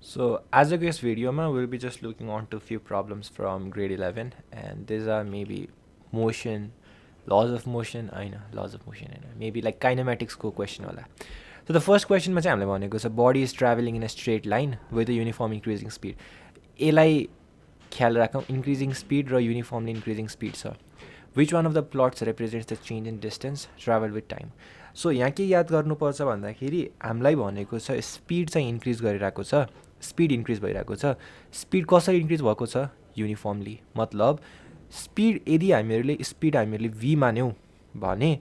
So as a guest video, we'll be just looking on to a few problems from grade 11, and these are maybe motion, laws of motion, I know, laws of motion, maybe like kinematics ko question wala. So the first question ma चाहिँ हामीले भनेको छ body is traveling in a straight line with a uniform increasing speed. यसलाई ख्याल राखौँ, increasing speed र uniformly increasing speed छ. Which one of the plots represents the change in distance traveled with time? So यहाँ के याद गर्नुपर्छ भन्दाखेरि हामीलाई भनेको छ स्पिड चाहिँ इन्क्रिज गरिरहेको छ, स्पिड इन्क्रिज भइरहेको छ. स्पिड कसरी इन्क्रिज भएको छ? युनिफर्मली. मतलब स्पिड यदि हामीहरूले v मान्यौँ भने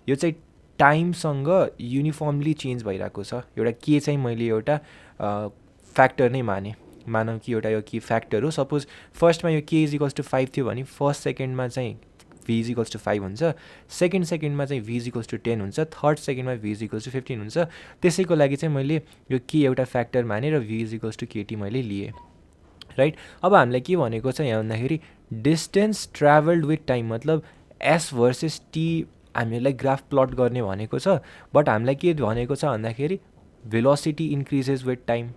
यो चाहिँ टाइमसँग युनिफर्मली चेन्ज भइरहेको छ. एउटा के चाहिँ मैले एउटा फ्याक्टर नै मानौँ कि एउटा यो के फ्याक्टर हो. सपोज फर्स्टमा यो k इज इक्वल्स टु 5 थियो भने फर्स्ट सेकेन्डमा चाहिँ v इज इक्वल्स टु 5 हुन्छ, सेकेन्ड सेकेन्डमा चाहिँ v इज इक्वल्स टु 10 हुन्छ, थर्ड सेकेन्डमा v इज इक्वल्स टु 15 हुन्छ. त्यसैको लागि चाहिँ मैले यो के एउटा फ्याक्टर माने र v is equals to kt मैले लिएँ, राइट. अब हामीलाई के भनेको छ यहाँ भन्दाखेरि डिस्टेन्स ट्राभल्ड विथ टाइम, मतलब s भर्सेस t हामीलाई ग्राफ प्लट गर्ने भनेको छ. बट हामीलाई के भनेको छ भन्दाखेरि भेलोसिटी इन्क्रिजेस विथ टाइम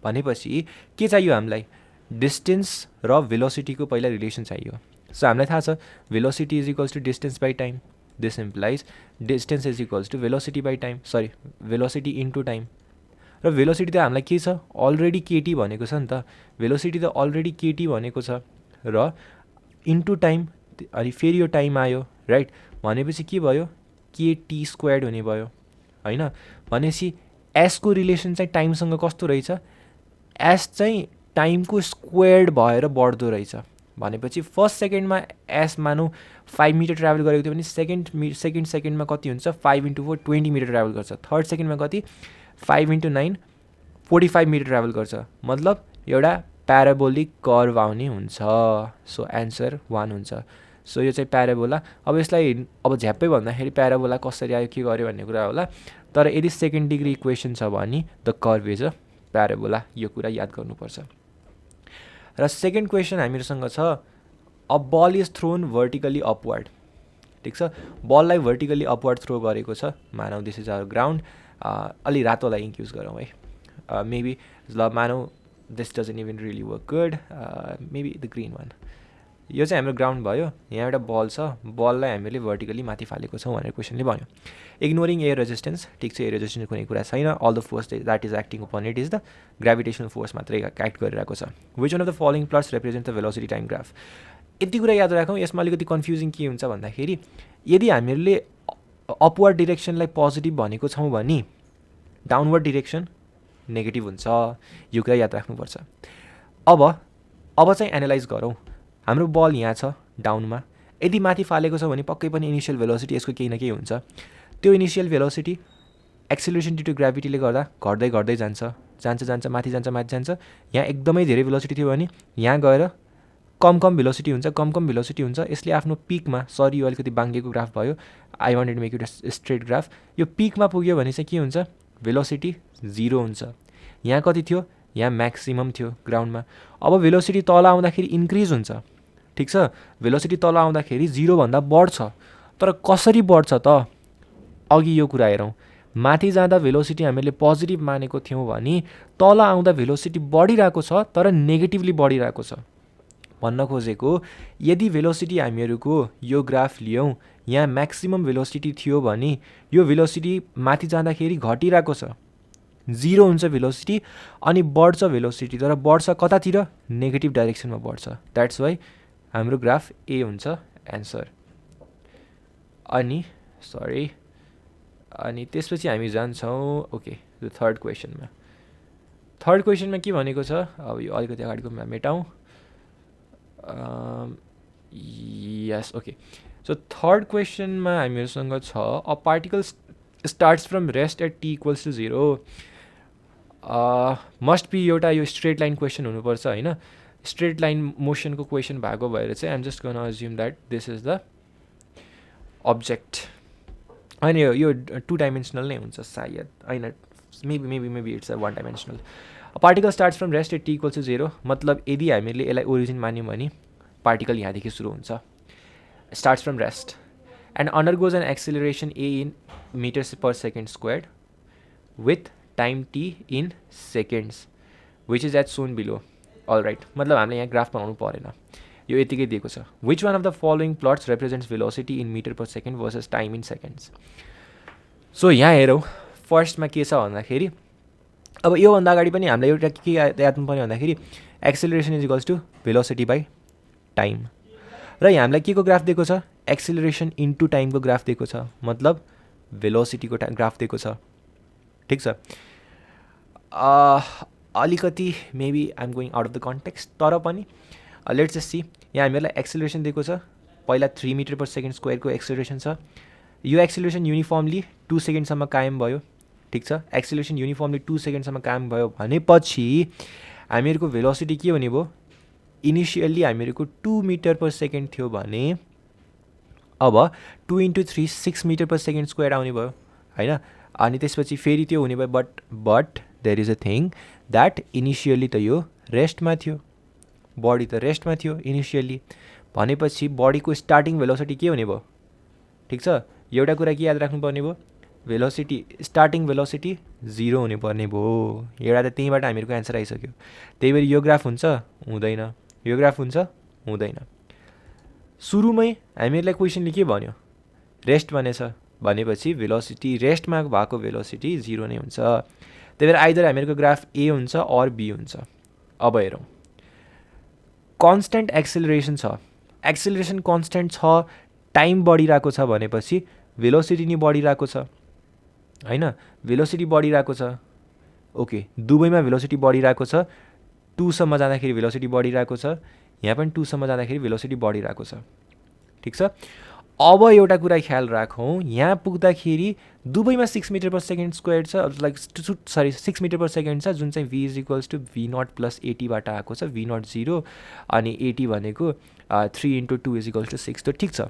भनेपछि के चाहियो हामीलाई? डिस्टेन्स र भेलोसिटीको पहिला रिलेसन चाहियो. सो हामीलाई थाहा छ velocity is equals to distance by time. This implies distance is equals to velocity by time, sorry velocity into time. र भेलोसिटी त हामीलाई के छ? अलरेडी केटी भनेको छ नि त. भेलोसिटी त अलरेडी केटी भनेको छ र इन्टु टाइम, अनि फेरि यो टाइम आयो, राइट. भनेपछि के भयो? केटी स्क्वायर्ड हुने भयो, होइन. भनेपछि एसको रिलेसन चाहिँ टाइमसँग कस्तो रहेछ? एस चाहिँ टाइमको स्क्वायर्ड भएर बढ्दो रहेछ. भनेपछि फर्स्ट सेकेन्डमा एस मानौँ 5 मिटर ट्राभल गरेको थियो भने सेकेन्ड सेकेन्डमा कति हुन्छ? 5 × 4 20 मिटर ट्राभल गर्छ. थर्ड सेकेन्डमा कति? 5 × 9 45 मिटर ट्राभल गर्छ. मतलब एउटा प्याराबोलिक कर्भ आउने हुन्छ. सो एन्सर 1 हुन्छ. सो यो चाहिँ प्याराबोला. अब यसलाई अब झ्याप्पै भन्दाखेरि प्याराबोला कसरी आयो के गर्यो भन्ने कुरा होला. तर यदि सेकेन्ड डिग्री इक्वेसन छ भने the curve is a parabola. यो कुरा याद गर्नुपर्छ. र सेकेन्ड क्वेसन हामीसँग छ a ball is thrown vertically upward. ठिक छ, बललाई भर्टिकली अपवर्ड थ्रो गरेको छ. मानौ दिस इज आवर ग्राउन्ड. अलि रातोलाई इङ्क युज गरौँ है. मेबी ल मानौ this doesn't even really work good. Maybe the green one. यो चाहिँ हाम्रो ग्राउन्ड भयो. यहाँ एउटा बल छ, बललाई हामीले भर्टिकली माथि फालेको छौँ भनेर क्वेसनले भन्यो. Ignoring air resistance. ठिक छ, एयर रेजिस्टेन्स कुनै कुरा छैन. All the force that is acting upon it is the gravitational force मात्रै एक्ट गरिरहेको छ. Which one of the following plots represent the velocity time graph. यति कुरा याद राखौँ. यसमा अलिकति कन्फ्युजिङ के हुन्छ भन्दाखेरि यदि हामीहरूले अपवर्ड डिरेक्सनलाई पोजिटिभ भनेको छौँ भने डाउनवर्ड डिरेक्सन नेगेटिभ हुन्छ. यो कुरा याद राख्नुपर्छ. अब चाहिँ एनालाइज गरौँ. हाम्रो बल यहाँ छ डाउनमा. यदि माथि फालेको छ भने पक्कै पनि इनिसियल भेलोसिटी यसको केही न केही हुन्छ. त्यो initial velocity acceleration due to ग्राभिटीले गर्दा घट्दै घट्दै जान्छ, माथि जान्छ. यहाँ एकदमै धेरै भेलोसिटी थियो भने यहाँ गएर कम भेलोसिटी हुन्छ. यसले आफ्नो पिकमा, सरी यो अलिकति बाङ्गेको ग्राफ भयो, I wanted to make it straight graph. यो पिकमा पुग्यो भने चाहिँ के हुन्छ? भेलोसिटी 0 हुन्छ. यहाँ कति थियो? यहाँ म्याक्सिमम थियो ग्राउन्डमा. अब भेलोसिटी तल आउँदाखेरि इन्क्रिज हुन्छ. ठिक छ, भेलोसिटी तल आउँदाखेरि 0भन्दा बढ्छ. तर कसरी बढ्छ त? अघि यो कुरा हेरौँ. माथि जाँदा भेलोसिटी हामीले पोजिटिभ मानेको थियौँ भने तल आउँदा भेलोसिटी बढिरहेको छ तर नेगेटिभली बढिरहेको छ. भन्न खोजेको यदि भेलोसिटी हामीहरूको यो ग्राफ लियौँ, यहाँ म्याक्सिमम भेलोसिटी थियो भने यो भेलोसिटी माथि जाँदाखेरि घटिरहेको छ, 0 हुन्छ भेलोसिटी. अनि बढ्छ भेलोसिटी, तर बढ्छ कतातिर? नेगेटिभ डाइरेक्सनमा बढ्छ. द्याट्स वाइ हाम्रो ग्राफ ए हुन्छ एन्सर. अनि त्यसपछि हामी जान्छौँ ओके थर्ड क्वेसनमा. थर्ड क्वेसनमा के भनेको छ? अब यो अलिकति अगाडिको मेटाउँ. यस ओके. सो थर्ड क्वेसनमा हामीहरूसँग छ a particle starts from rest at t equals to 0. Must be एउटा यो स्ट्रेट लाइन क्वेसन हुनुपर्छ, होइन. स्ट्रेट लाइन मोसनको क्वेसन भएको भएर चाहिँ I'm just gonna assume that this is the object. होइन यो 2 डाइमेन्सनल नै हुन्छ सायद, होइन. Maybe it's a 1 dimensional. Particle starts from rest at t equals to 0. मतलब यदि हामीले यसलाई ओरिजिन मान्यौँ भने पार्टिकल यहाँदेखि सुरु हुन्छ. Starts from rest and undergoes an acceleration a in meters per second squared with time t in seconds. Which is at shown below. All right, मतलब हामीले यहाँ ग्राफ बनाउनु परेन, यो यतिकै दिएको छ. Which one of the following plots represents velocity in metre per second versus time in seconds. So यहाँ हेरौँ, फर्स्टमा के छ भन्दाखेरि अब योभन्दा अगाडि पनि हामीलाई एउटा के याद पर्ने भन्दाखेरि acceleration is equals to velocity by time, र यहाँ हामीलाई के को ग्राफ दिएको छ, एक्सेलरेसन इन्टु टाइमको ग्राफ दिएको छ, मतलब भेलोसिटीको ग्राफ दिएको छ. ठिक छ. अलिकति maybe I am going out of the context, तर पनि लेट्स जस्ट सी. यहाँ हामीलाई एक्सेलरेसन दिएको छ, पहिला 3 मिटर पर सेकेन्ड स्क्वायरको एक्सेलरेसन छ. यो एक्सेलरेसन युनिफर्मली 2 सेकेन्डसम्म कायम भयो. ठिक छ, एक्सेलरेसन युनिफर्मली 2 सेकेन्डसम्म कायम भयो भनेपछि हामीहरूको भेलोसिटी के हुने भयो, इनिसियल्ली हामीहरूको 2 मिटर पर सेकेन्ड थियो भने अब 2 × 3 6 मिटर पर सेकेन्ड स्क्वायर आउने भयो होइन. अनि त्यसपछि फेरि त्यो हुने भयो, but there is a thing that initially त यो रेस्टमा थियो, बडी त रेस्टमा थियो इनिसियल्ली, भनेपछि बडीको स्टार्टिङ भेलोसिटी के हुने भयो. ठिक छ, एउटा कुरा के याद राख्नुपर्ने भयो, भेलोसिटी स्टार्टिङ भेलोसिटी 0 हुनुपर्ने भयो. एउटा त त्यहीँबाट हामीहरूको एन्सर आइसक्यो. त्यही भएर यो ग्राफ हुन्छ हुँदैन, यो ग्राफ हुन्छ हुँदैन. सुरुमै हामीहरूलाई क्वेसनले के भन्यो, रेस्ट भनेछ, भनेपछि भेलोसिटी रेस्टमा भएको भेलोसिटी 0 नै हुन्छ. त्यही भएर आइदर हामीहरूको ग्राफ ए हुन्छ अर बी हुन्छ. अब हेरौँ, कन्स्ट्यान्ट एक्सेलरेसन छ, एक्सेलरेसन कन्स्ट्यान्ट छ, टाइम बढिरहेको छ भनेपछि भेलोसिटी नि बढिरहेको छ होइन, भेलोसिटी बढिरहेको छ. ओके, दुवैमा भेलोसिटी बढिरहेको छ. 2 सम्म जाँदाखेरि भेलोसिटी बढिरहेको छ, यहाँ पनि 2 सम्म जाँदाखेरि भेलोसिटी बढिरहेको छ. ठिक छ. अब एउटा कुरा ख्याल राखौँ, यहाँ पुग्दाखेरि दुवैमा 6 मिटर पर सेकेन्ड स्क्वायर छ, लाइक 6 मिटर पर सेकेन्ड छ, जुन चाहिँ v is equals to v0 plus 80बाट आएको छ. v0 0 अनि 80 भनेको 3 × 2 इज इक्वल्स टु 6. त ठिक छ.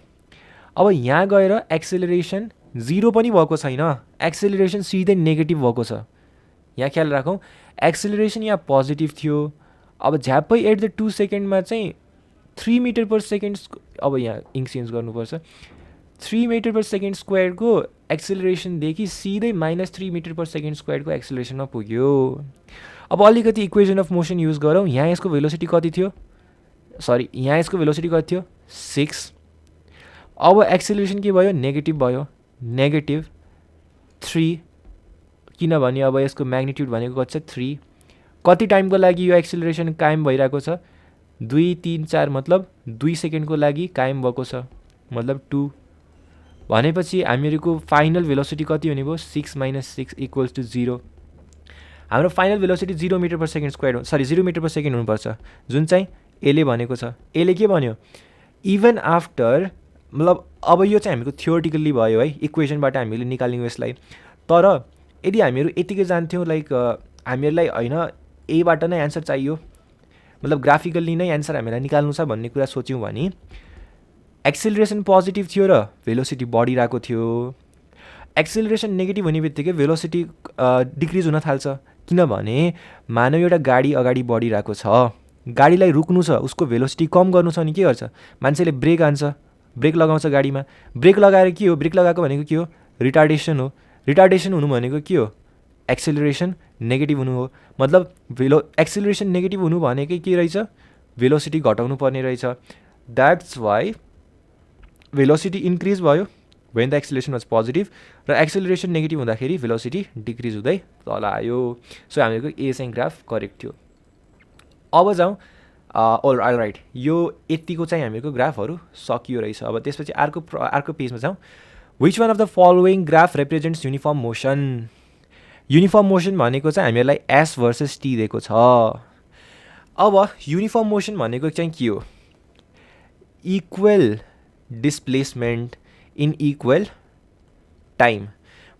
अब यहाँ गएर एक्सेलरेसन 0 पनि भएको छैन, एक्सेलरेसन सिधै नेगेटिभ भएको छ. यहाँ ख्याल राखौँ, एक्सेलरेसन यहाँ पोजिटिभ थियो. अब झ्याप्पै एट द 2 सेकेन्डमा चाहिँ 3 मिटर पर सेकेन्ड, अब यहाँ इङ्क चेन्ज गर्नुपर्छ, 3 मिटर पर सेकेन्ड स्क्वायरको एक्सेलरेसनदेखि सिधै -3 मिटर पर सेकेन्ड स्क्वायरको एक्सेलरेसनमा पुग्यो. अब अलिकति इक्वेसन अफ मोसन युज गरौँ. यहाँ यसको भेलोसिटी कति थियो, सरी यहाँ यसको भेलोसिटी कति थियो, 6. अब एक्सेलरेसन के भयो, नेगेटिभ भयो, -3, किनभने अब यसको म्याग्निट्युड भनेको कति छ, 3. कति टाइमको लागि यो एक्सेलरेसन कायम भइरहेको छ, 2 3 4, मतलब 2 सेकेन्डको लागि कायम भएको छ, मतलब 2. भनेपछि हामीहरूको फाइनल भेलोसिटी कति हुने भयो, 6 - 6 = 0. हाम्रो final velocity 0 metre per second square, sorry 0 metre per second हुनुपर्छ, जुन चाहिँ एले भनेको छ. एले के भन्यो, इभन आफ्टर, मतलब अब यो चाहिँ हामीको थियोरिटिकल्ली भयो है, इक्वेसनबाट हामीले निकाल्यौँ यसलाई. तर यदि हामीहरू यतिकै जान्थ्यौँ, लाइक हामीहरूलाई होइन एबाट नै एन्सर चाहियो, मतलब ग्राफिकल्ली नै एन्सर हामीलाई निकाल्नु छ भन्ने कुरा सोच्यौँ भने एक्सेलरेसन पोजिटिभ थियो र भेलोसिटी बढिरहेको थियो. एक्सेलरेसन नेगेटिभ हुने बित्तिकै भेलोसिटी डिक्रिज हुन थाल्छ, किनभने मानव एउटा गाडी अगाडि बढिरहेको छ, गाडीलाई रुक्नु छ, उसको भेलोसिटी कम गर्नु छ भने के गर्छ, मान्छेले ब्रेक हान्छ, ब्रेक लगाउँछ गाडीमा. ब्रेक लगाएर के हो, ब्रेक लगाएको भनेको के हो, रिटार्डेसन हो. रिटार्डेसन हुनु भनेको के हो, एक्सेलरेसन नेगेटिभ हुनु हो. मतलब एक्सेलरेसन नेगेटिभ हुनु भनेकै के रहेछ, भेलोसिटी घटाउनु पर्ने रहेछ. द्याट्स वाइ भेलोसिटी इन्क्रिज भयो when the acceleration was positive, र एक्सेलरेसन नेगेटिभ हुँदाखेरि भेलोसिटी डिक्रिज हुँदै तल आयो. सो हामीहरूको ए चाहिँ ग्राफ करेक्ट थियो. अब जाउँ, अल राइट, यो यतिको चाहिँ हामीहरूको ग्राफहरू सकियो रहेछ. अब त्यसपछि अर्को पेजमा जाउँ. Which one of the following graph represents uniform motion. Uniform motion भनेको चाहिँ हामीहरूलाई एस भर्सेस टी दिएको छ. अब युनिफर्म मोसन भनेको चाहिँ के हो, equal displacement in equal time.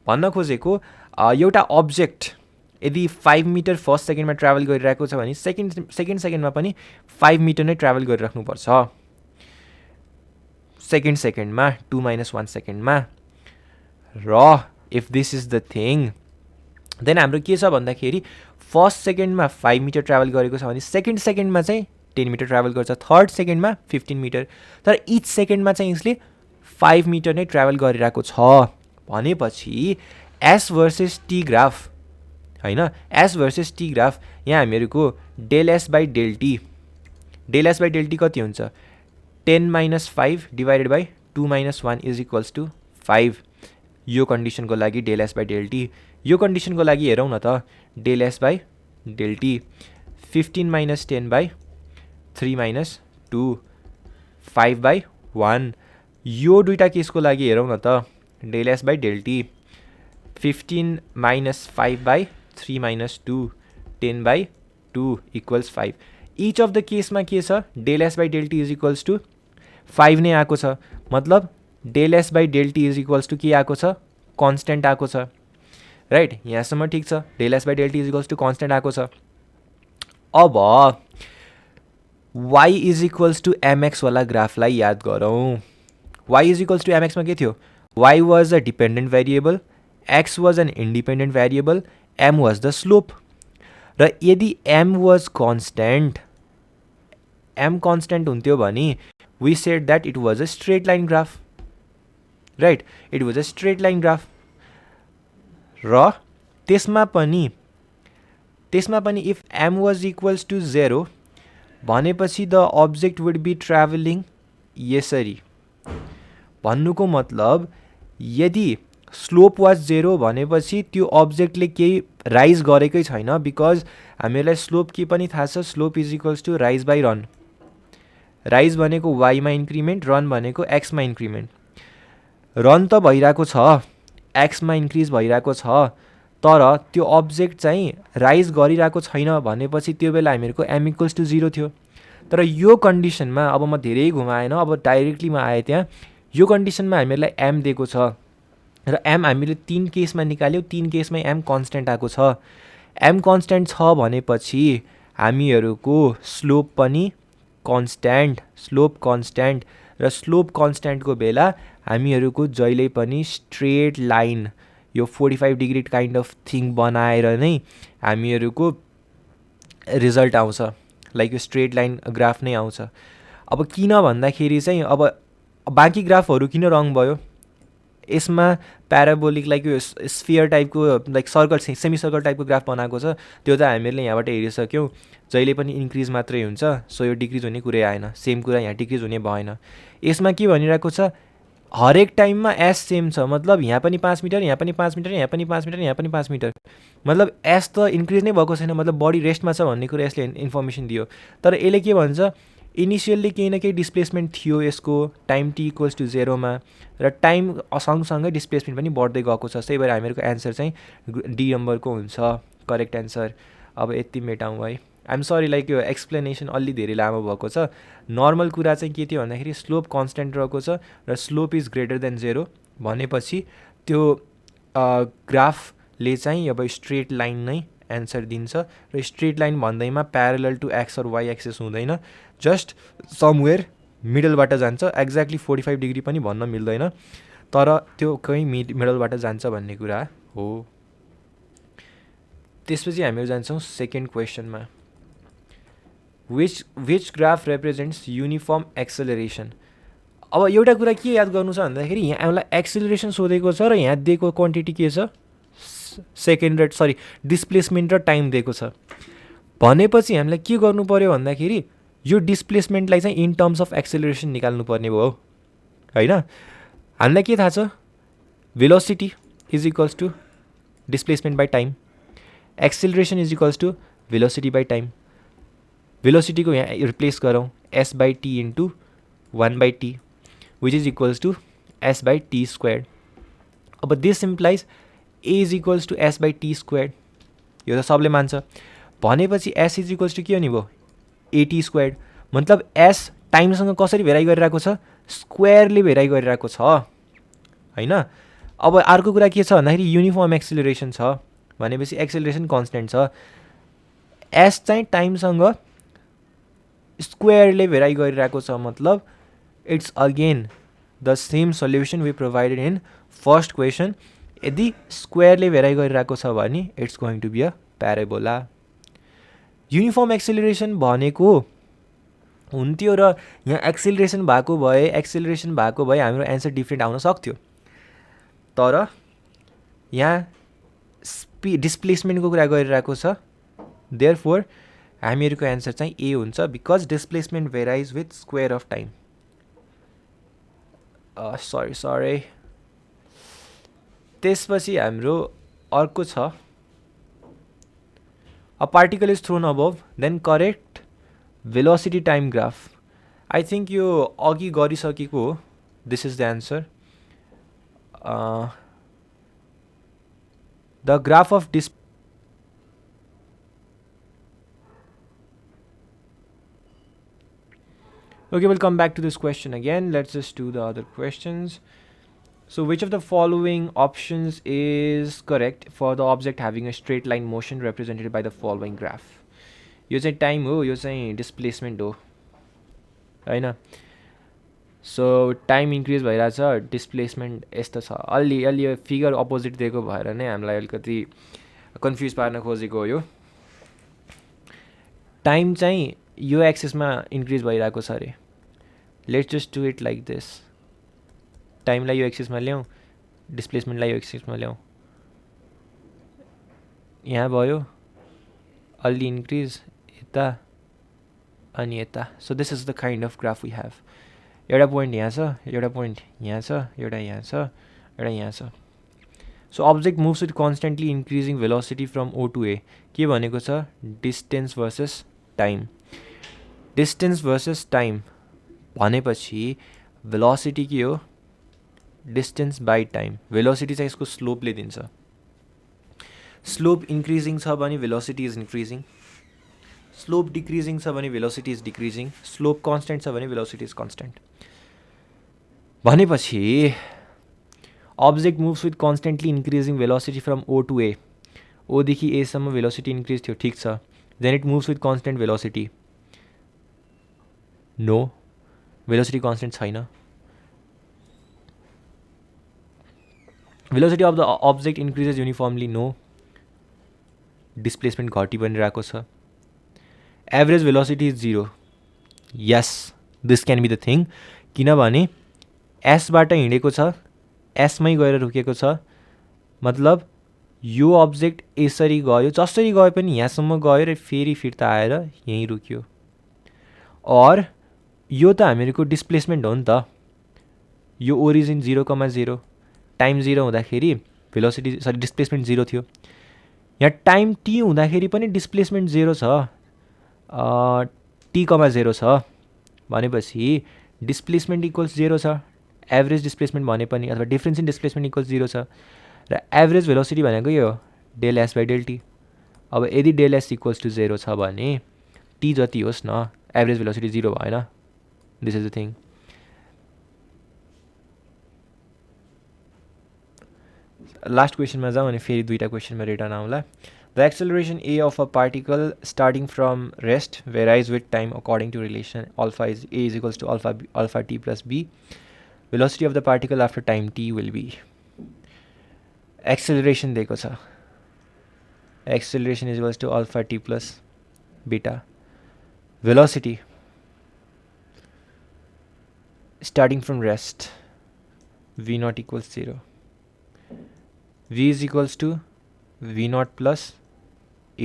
भन्न खोजेको एउटा अब्जेक्ट यदि 5 मिटर फर्स्ट सेकेन्डमा ट्राभल गरिरहेको छ भने सेकेन्ड सेकेन्डमा पनि 5 मिटर नै ट्राभल गरिराख्नुपर्छ. सेकेन्डमा 2 - 1 सेकेन्डमा. र if this is the thing, then हाम्रो के छ भन्दाखेरि फर्स्ट सेकेन्डमा 5 मिटर ट्राभल गरेको छ भने सेकेन्ड सेकेन्डमा चाहिँ 10 मिटर ट्राभल गर्छ, थर्ड सेकेन्डमा 15 मिटर. तर इच सेकेन्डमा चाहिँ यसले 5 मिटर नै ट्राभल गरिरहेको छ भनेपछि एस भर्सेस टी ग्राफ हैन एस भर्सेस टी ग्राफ यहाँ हामीहरूको del S by del T कति हुन्छ 10 minus 5 divided by 2 minus 1 is equals to 5 यो कन्डिसनको लागि del S by del T यो कन्डिसनको लागि हेरौँ न त del S by del T 15 minus 10 by 3 minus 2 5 by 1 यो दुईटा केसको लागि हेरौँ न त del S by del T 15 minus 5 by 3 minus 2 10 by 2 equals 5 each of the केसमा के छ del S by del T is equals to 5 नै आएको छ मतलब del S by del T is equals to के आएको छ कन्स्टेन्ट आएको छ राइट यहाँसम्म ठिक छ del S by del T is equals to constant आएको छ अब y is equals to MX वाला ग्राफलाई याद गरौँ y इज इक्वल्स टु एमएक्समा के थियो y was a dependent variable x was an independent variable m was the slope र यदि m वाज कन्स्टेन्ट हुन्थ्यो भने we said that it was a straight line graph right it was a straight line graph र त्यसमा पनि if m was equals to 0 भनेपछि the object would be travelling यसरी भन्नुको मतलब यदि स्लोप वाज 0 भनेपछि त्यो अब्जेक्टले केही राइज गरेकै छैन बिकज हामीलाई स्लोप के पनि थाहा छ slope is equals to rise by run rise भनेको वाइमा इन्क्रिमेन्ट रन भनेको एक्समा इन्क्रिमेन्ट रन त भइरहेको छ एक्समा इन्क्रिज भइरहेको छ तर त्यो अब्जेक्ट चाहिँ राइज गरिरहेको छैन भनेपछि त्यो बेला हामीहरूको एम इक्वल्स टु 0 थियो तर यो कन्डिसनमा अब म धेरै घुमाएन अब डाइरेक्टली म आएँ त्यहाँ यो कन्डिसनमा हामीहरूलाई एम दिएको छ र एम हामीले 3 केसमा निकाल्यौँ 3 केसमै एम कन्स्टेन्ट आएको छ एम कन्स्टेन्ट छ भनेपछि हामीहरूको स्लोप पनि कन्स्टेन्ट र स्लोप कन्स्टेन्टको बेला हामीहरूको जहिले पनि स्ट्रेट लाइन यो 45 डिग्री काइन्ड अफ थिङ बनाएर नै हामीहरूको रिजल्ट आउँछ लाइक यो स्ट्रेट लाइन ग्राफ नै आउँछ अब किन भन्दाखेरि चाहिँ अब बाँकी ग्राफहरू किन रङ भयो यसमा प्याराबोलिक लाइक यो स्फियर टाइपको लाइक सर्कल सेमी सर्कल टाइपको ग्राफ बनाएको छ त्यो त हामीहरूले यहाँबाट हेरिसक्यौँ जहिले पनि इन्क्रिज मात्रै हुन्छ सो यो डिक्रिज हुने कुरै आएन सेम कुरा यहाँ डिक्रिज हुने भएन यसमा के भनिरहेको छ हरेक टाइममा एस सेम छ मतलब यहाँ पनि 5 मिटर यहाँ पनि 5 मिटर यहाँ पनि 5 मिटर यहाँ पनि 5 मिटर मतलब एस त इन्क्रिज नै भएको छैन मतलब बडी रेस्टमा छ भन्ने कुरा यसले इन्फर्मेसन दियो तर यसले के भन्छ इनिसियल्ली केही न केही डिस्प्लेसमेन्ट थियो यसको टाइम टी इक्वल्स टु 0मा र टाइम सँगसँगै डिस्प्लेसमेन्ट पनि बढ्दै गएको छ त्यही भएर हामीहरूको एन्सर चाहिँ डी नम्बरको हुन्छ करेक्ट एन्सर अब यति मेटाउँ है आइएम सरी लाइक यो एक्सप्लेनेसन अलि धेरै लामो भएको छ नर्मल कुरा चाहिँ के थियो भन्दाखेरि स्लोप कन्स्टेन्ट रहेको छ र स्लोप इज ग्रेटर देन 0 भनेपछि त्यो ग्राफले चाहिँ अब स्ट्रेट लाइन नै एन्सर दिन्छ र स्ट्रेट लाइन भन्दैमा प्यारलल टु एक्स और वाइ एक्सेस हुँदैन जस्ट समवेयर मिडलबाट जान्छ एक्ज्याक्टली 45 डिग्री पनि भन्न मिल्दैन तर त्यो कहीँ मिडलबाट जान्छ भन्ने कुरा हो त्यसपछि हामीहरू जान्छौँ second क्वेसनमा which graph represents uniform acceleration अब एउटा कुरा के याद गर्नु छ भन्दाखेरि यहाँ हामीलाई एक्सेलरेसन सोधेको छ र यहाँ दिएको क्वान्टिटी के छ सेकेन्ड रेट सरी डिस्प्लेसमेन्ट र टाइम दिएको छ भनेपछि हामीलाई के गर्नु पर्यो भन्दाखेरि यो डिस्प्लेसमेन्टलाई चाहिँ इन टर्म्स अफ एक्सेलरेसन निकाल्नु पर्ने भयो हैन हामीलाई के थाहा छ velocity is equals to displacement by time acceleration is equals to velocity by time velocity को यहाँ रिप्लेस गरौँ s by T into 1 by T which is equals to s by T square अब this implies a is equals to s by T square यो त सबले मान्छ भनेपछि s is equals two के हुने भयो एटी स्क्वायर मतलब s टाइमसँग कसरी भेराइ गरिरहेको छ स्क्वायरले भेराइ गरिरहेको छ हैन अब अर्को कुरा के छ भन्दाखेरि युनिफर्म एक्सेलरेसन छ भनेपछि एक्सेलरेसन कन्स्टेन्ट छ s चाहिँ टाइमसँग स्क्वायरले भेराइ गरिरहेको छ मतलब it's again the same solution we provided in first question यदि स्क्वायरले भेराइ गरिरहेको छ भने it's going to be a parabola uniform acceleration भनेको हुन्थ्यो र यहाँ एक्सेलरेसन भएको भए हाम्रो एन्सर डिफ्रेन्ट आउन सक्थ्यो तर यहाँ डिस्प्लेसमेन्टको कुरा गरिरहेको छ, देयरफोर हामीहरूको एन्सर चाहिँ ए हुन्छ, because displacement varies with square of time. Sorry. त्यसपछि हाम्रो अर्को छ, a particle is thrown above, then correct velocity time graph. I think यो अघि गरिसकेको हो. This is the answer. The graph of Okay, we'll come back to this question again. Let's just do the other questions. So which of the following options is correct for the object having a straight line motion represented by the following graph? यो चाहिँ time हो, यो चाहिँ displacement हो हैन. So time increase भइरहेछ, displacement यस्तो छ. अलि यो फिगर अपोजिट दिएको भएर नै हामीलाई अलिकति कन्फ्युज पार्न खोजेको हो. यो टाइम चाहिँ यो एक्सिसमा इन्क्रिज भइरहेको छ अरे. Let's just do it like this. टाइमलाई यो एक्सिसमा ल्याउँ, डिस्प्लेसमेन्टलाई यो एक्सिसमा ल्याउँ. यहाँ भयो अलि इन्क्रिज, यता अनि यता. So this is the kind of graph we have. एउटा पोइन्ट यहाँ छ, एउटा पोइन्ट यहाँ छ, एउटा यहाँ छ, एउटा यहाँ छ. So object moves with constantly increasing velocity from O to A. के भनेको छ? Distance versus time. Distance versus time भनेपछि भेलोसिटी के हो? Distance by time. भेलोसिटी चाहिँ यसको स्लोपले दिन्छ. स्लोप इन्क्रिजिङ छ भने velocity is increasing, slope decreasing छ भने velocity is decreasing, slope constant छ भने भेलोसिटी इज कन्स्टेन्ट. भनेपछि object moves with constantly increasing velocity from O to A. ओदेखि एसम्म भेलोसिटी इन्क्रिज थियो, ठिक छ. Then it moves with constant velocity. No, velocity constant छैन. Velocity of the object increases uniformly. No, displacement घटी बनिरहेको छ. Average velocity is 0. Yes, this can be the thing. किनभने एसबाट हिँडेको छ, एसमै गएर रुकेको छ. मतलब यो अब्जेक्ट यसरी गयो, जसरी गए पनि यहाँसम्म गयो र फेरि फिर्ता आएर यहीँ रुक्यो. और यो त हामीहरूको डिस्प्लेसमेन्ट हो नि त. यो ओरिजिन 0,0, टाइम 0 हुँदाखेरि भेलोसिटी डिस्प्लेसमेन्ट 0 थियो. यहाँ टाइम टी हुँदाखेरि पनि डिस्प्लेसमेन्ट 0 छ, t,0 छ. भनेपछि डिस्प्लेसमेन्ट इक्वल्स 0 छ. एभरेज डिस्प्लेसमेन्ट भने पनि अथवा डिफ्रेन्स इन डिस्प्लेसमेन्ट इक्वल्स 0 छ. र एभरेज भेलोसिटी भनेको यो del S by del T. अब यदि डेल एस इक्वल्स टु 0 छ भने टी जति होस् न, एभरेज भेलोसिटी 0 भएन. This is the thing. Last क्वेसनमा जाउँ अनि फेरि दुईवटा क्वेसनमा रिटर्न आउँला. The acceleration a of a particle starting from rest varies with time according to relation alpha is a is equals to alpha T plus b. Velocity of the particle after time t will be. Acceleration दिएको छ. Acceleration is equals to alpha T plus beta. Velocity starting from rest, v naught equals 0. v is equals to v naught plus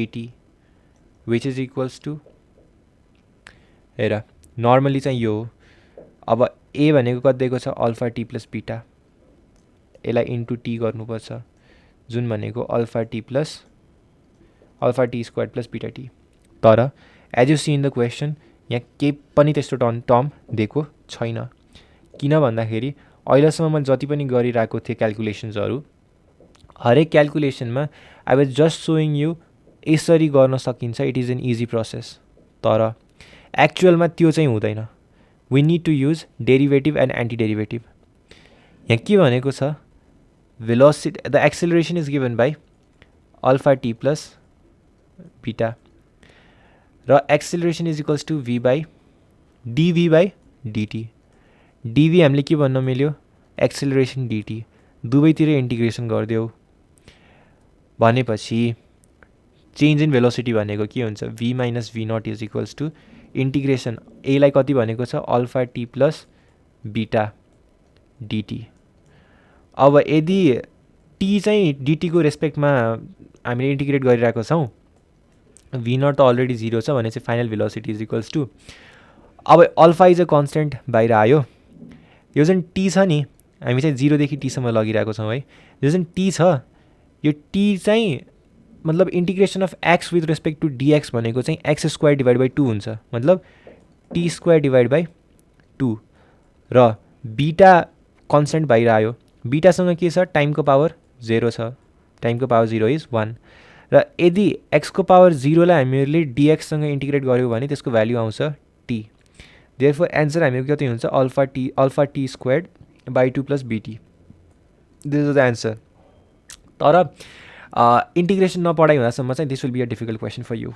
at, which is equals to हेर normally चाहिँ यो. अब a भनेको कति दिएको छ? Alpha T plus beta. यसलाई into t गर्नुपर्छ, जुन भनेको alpha T plus alpha t square plus beta t. तर as you see in the question यहाँ केही पनि त्यस्तो टर्म दिएको छैन. किन भन्दाखेरि अहिलेसम्म मैले जति पनि गरिरहेको थिएँ क्यालकुलेसन्सहरू, हरेक क्यालकुलेसनमा I was just showing you यसरी गर्न सकिन्छ, it is an easy process. तर एक्चुअलमा त्यो चाहिँ हुँदैन. We need to use derivative and anti derivative. यहाँ के भनेको छ? Velocity the acceleration is given by alpha T plus beta र acceleration is equals to v by dv by dt. dv हामीले के भन्न मिल्यो? Acceleration dt. दुवैतिर इन्टिग्रेसन गरिदेऊ भनेपछि चेन्ज इन भेलोसिटी भनेको के हुन्छ? v minus v naught is equals to integration एलाई कति भनेको छ? Alpha T plus beta dt. अब यदि टी चाहिँ डिटीको रेस्पेक्टमा हामीले इन्टिग्रेट गरिरहेको छौँ, भी नट त अलरेडी 0 छ भने चाहिँ final velocity is equals to, अब अल्फा इज अ कन्सटेन्ट बाहिर आयो, यो जुन टी छ नि हामी चाहिँ 0 देखि टीसम्म लगिरहेको छौँ है, यो जुन टी छ यो टी चाहिँ मतलब integration of X with respect to dx भनेको चाहिँ एक्स स्क्वायर डिभाइड बाई 2 हुन्छ, मतलब टी स्क्वायर डिभाइड बाई 2 र बीटा कन्सटेन्ट बाहिर आयो, बीटासँग के छ टाइमको पावर 0 छ, टाइमको पावर 0 इज 1 र यदि एक्सको पावर 0 लाई हामीहरूले डिएक्ससँग इन्टिग्रेट गऱ्यौँ भने त्यसको भ्याल्यु आउँछ टी, देयरफोर एन्सर हामीको कति हुन्छ alpha T squared by 2 plus BT, this is the answer. तर इन्टिग्रेसन नपढाइ हुँदासम्म चाहिँ this will be a difficult question for you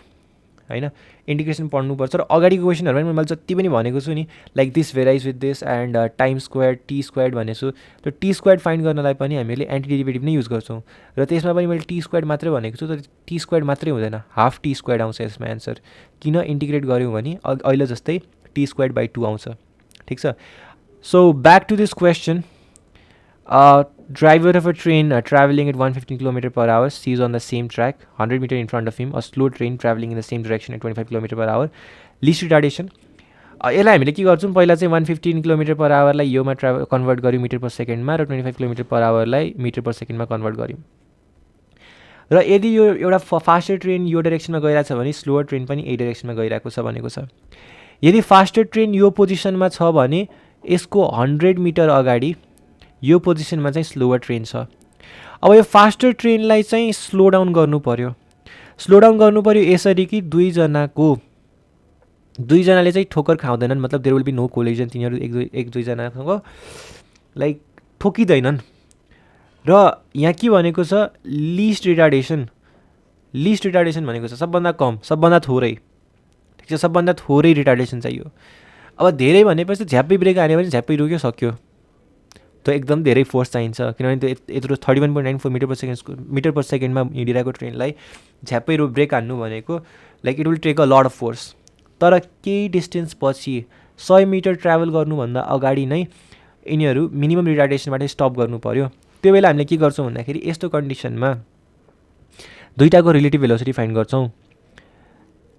होइन, इन्टिग्रेसन पढ्नुपर्छ र अगाडिको क्वेसनहरू पनि मैले जति पनि भनेको छु नि like this varies with this and time square t square भनेको छु, त्यो टी स्क्वायर फाइन्ड गर्नलाई पनि हामीले एन्टी डेरिभेटिभ नै युज गर्छौँ र त्यसमा पनि मैले टी स्क्वायर मात्रै भनेको छु, तर टी स्क्वायर मात्रै हुँदैन, हाफ टी स्क्वायर आउँछ यसमा एन्सर, किन इन्टिग्रेट गऱ्यौँ भने अहिले जस्तै टी स्क्वायर बाई 2 आउँछ, ठिक छ। So back to this question, driver of a train traveling at 115 km per hour sees on the same track 100 meter in front of him a slow train traveling in the same direction at 25 km per hour, least retardation। यसलाई हामीले के गर्छौँ पहिला चाहिँ 115 km per hour लाई योमा convert गर्यौँ metre पर सेकेन्डमा र 25 km per hour लाई मिटर पर सेकेन्डमा कन्भर्ट गर्यौँ र यदि यो एउटा फास्टर ट्रेन यो डाइरेक्सनमा गइरहेको छ भने स्लोवर ट्रेन पनि यही डाइरेक्सनमा गइरहेको छ भनेको छ। यदि फास्टर ट्रेन यो पोजिसनमा छ भने यसको 100 मिटर अगाडि यो पोजिसनमा चाहिँ स्लोवर ट्रेन छ। अब यो फास्टर ट्रेनलाई चाहिँ स्लो डाउन गर्नु पर्यो, स्लो डाउन गर्नु पर्यो यसरी कि दुईजनाले चाहिँ ठोकर खाउँदैनन्, मतलब there will be no collision, तिनीहरू एक दुईजनासँग लाइक ठोकिँदैनन् र यहाँ के भनेको छ लिस्ट रिटार्डेसन, लिस्ट रिटार्डेसन भनेको छ सबभन्दा कम सबभन्दा थोरै, ठिक छ, सबभन्दा थोरै रिटार्डेसन चाहियो। अब धेरै भनेपछि झ्याप्पै ब्रेक हान्यो भने झ्याप्पै रोक्यो सक्यो, त्यो एकदम धेरै फोर्स चाहिन्छ किनभने त्यो यत्रो 31.94 मिटर पर सेकेन्डमा हिँडिरहेको ट्रेनलाई झ्याप्पै ब्रेक हान्नु भनेको like it will take a lot of force. तर केही डिस्टेन्स पछि 100 मिटर ट्राभल गर्नुभन्दा अगाडि नै यिनीहरू मिनिमम रिटार्डेसनबाट स्टप गर्नु पर्यो। त्यो बेला हामीले के गर्छौँ भन्दाखेरि यस्तो कन्डिसनमा दुईटाको रिलेटिभ भेलोसिटी फाइन्ड गर्छौँ।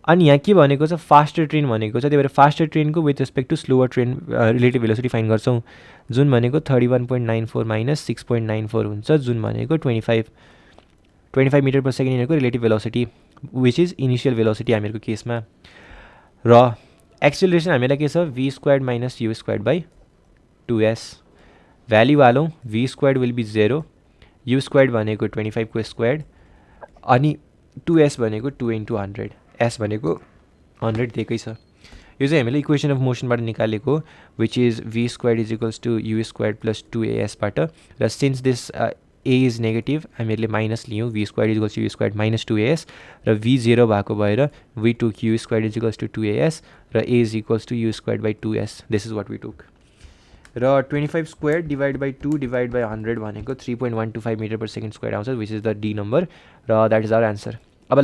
अनि यहाँ के भनेको छ फास्टर ट्रेन भनेको छ, त्यही भएर फास्टर ट्रेनको with respect to slower train relative velocity find गर्छौँ, जुन भनेको 31.94 माइनस 6.94 हुन्छ, जुन भनेको 25 मिटर पर सेकेन्ड यिनीहरूको relative velocity which is initial velocity हामीहरूको केसमा। र एक्सेलरेसन हामीलाई के छ v squared minus u squared by 2s, value हालौँ v squared will be 0, u squared भनेको 25 को स्क्वायर्ड अनि 2s भनेको 2 into 100, s भनेको 100 दिएकै छ। यो चाहिँ हामीले इक्वेसन अफ मोसनबाट निकालेको which is v squared is equals to u squared plus 2as बाट, र since this a is negative हामीहरूले माइनस लियौँ, v squared is equals to u squared minus 2as र v 0 भएको भएर we took u squared is equals to 2as र a is equals to u squared by 2s, this is what we took. र 25 square divide by 2 divide by 100 भनेको 3.125 metre per second square आउँछ which is the D number र that is our answer. अब